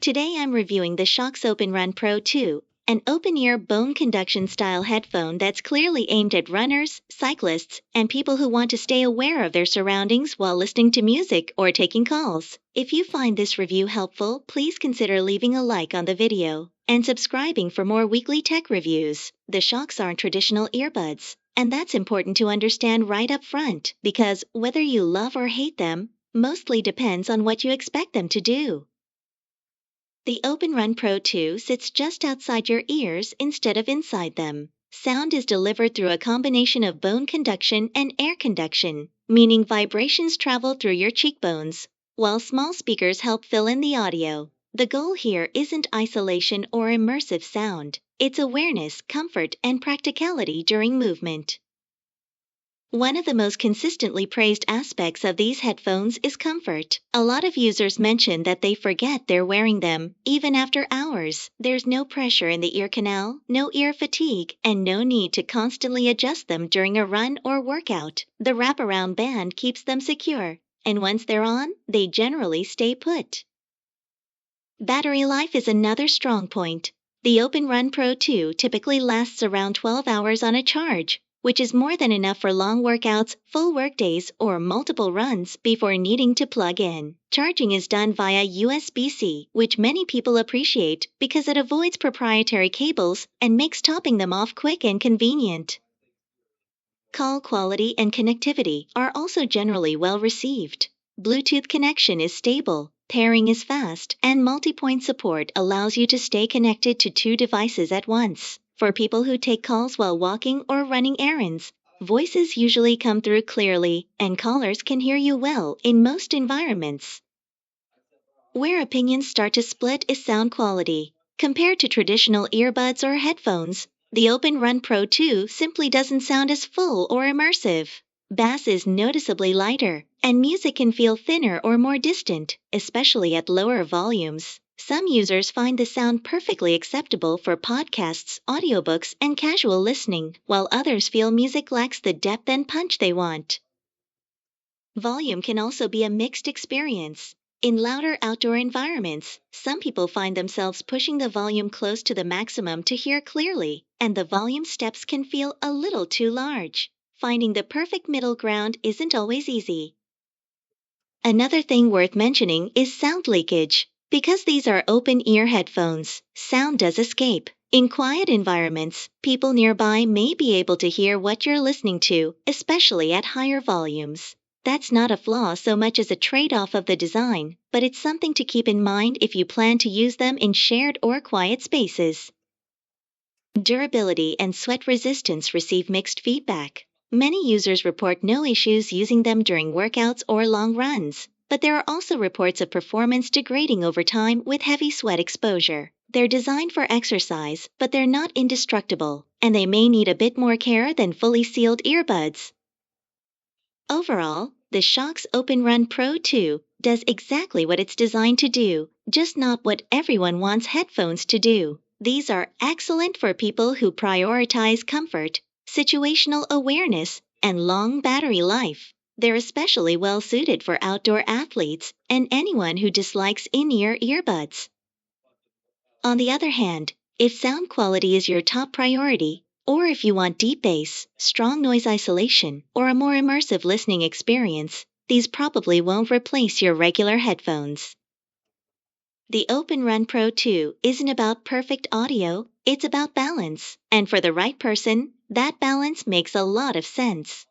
Today I'm reviewing the SHOKZ OpenRun Pro 2, an open-ear bone conduction style headphone that's clearly aimed at runners, cyclists, and people who want to stay aware of their surroundings while listening to music or taking calls. If you find this review helpful, please consider leaving a like on the video and subscribing for more weekly tech reviews. The SHOKZ aren't traditional earbuds, and that's important to understand right up front because whether you love or hate them mostly depends on what you expect them to do. The OpenRun Pro 2 sits just outside your ears instead of inside them. Sound is delivered through a combination of bone conduction and air conduction, meaning vibrations travel through your cheekbones, while small speakers help fill in the audio. The goal here isn't isolation or immersive sound. It's awareness, comfort, and practicality during movement. One of the most consistently praised aspects of these headphones is comfort. A lot of users mention that they forget they're wearing them, even after hours. There's no pressure in the ear canal, no ear fatigue, and no need to constantly adjust them during a run or workout. The wraparound band keeps them secure, and once they're on, they generally stay put. Battery life is another strong point. The OpenRun Pro 2 typically lasts around 12 hours on a charge, which is more than enough for long workouts, full workdays, or multiple runs before needing to plug in. Charging is done via USB-C, which many people appreciate because it avoids proprietary cables and makes topping them off quick and convenient. Call quality and connectivity are also generally well received. Bluetooth connection is stable, pairing is fast, and multi-point support allows you to stay connected to two devices at once. For people who take calls while walking or running errands, voices usually come through clearly, and callers can hear you well in most environments. Where opinions start to split is sound quality. Compared to traditional earbuds or headphones, the OpenRun Pro 2 simply doesn't sound as full or immersive. Bass is noticeably lighter, and music can feel thinner or more distant, especially at lower volumes. Some users find the sound perfectly acceptable for podcasts, audiobooks, and casual listening, while others feel music lacks the depth and punch they want. Volume can also be a mixed experience. In louder outdoor environments, some people find themselves pushing the volume close to the maximum to hear clearly, and the volume steps can feel a little too large. Finding the perfect middle ground isn't always easy. Another thing worth mentioning is sound leakage. Because these are open-ear headphones, sound does escape. In quiet environments, people nearby may be able to hear what you're listening to, especially at higher volumes. That's not a flaw so much as a trade-off of the design, but it's something to keep in mind if you plan to use them in shared or quiet spaces. Durability and sweat resistance receive mixed feedback. Many users report no issues using them during workouts or long runs. But there are also reports of performance degrading over time with heavy sweat exposure. They're designed for exercise, but they're not indestructible, and they may need a bit more care than fully sealed earbuds. Overall, the SHOKZ OpenRun Pro 2 does exactly what it's designed to do, just not what everyone wants headphones to do. These are excellent for people who prioritize comfort, situational awareness, and long battery life. They're especially well suited for outdoor athletes and anyone who dislikes in-ear earbuds. On the other hand, if sound quality is your top priority, or if you want deep bass, strong noise isolation, or a more immersive listening experience, these probably won't replace your regular headphones. The OpenRun Pro 2 isn't about perfect audio, it's about balance. And for the right person, that balance makes a lot of sense.